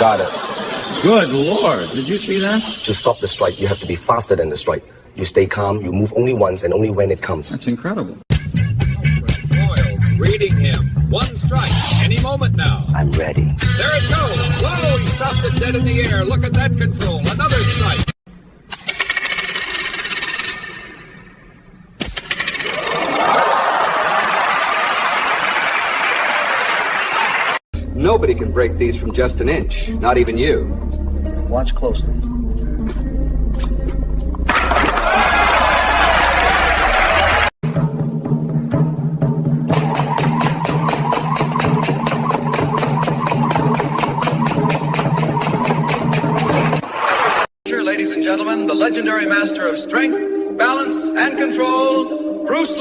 Got it. Good Lord, did you see that? To stop the strike, you have to be faster than the strike. You stay calm, you move only once and only when it comes. That's incredible. Boyle reading him. One strike. Any moment now. I'm ready. There it goes. Whoa, he stopped it dead in the air. Look at that control. Another strike. Nobody can break these from just an inch, not even you. Watch closely. Ladies and gentlemen, the legendary master of strength, balance, and control, Bruce Lee.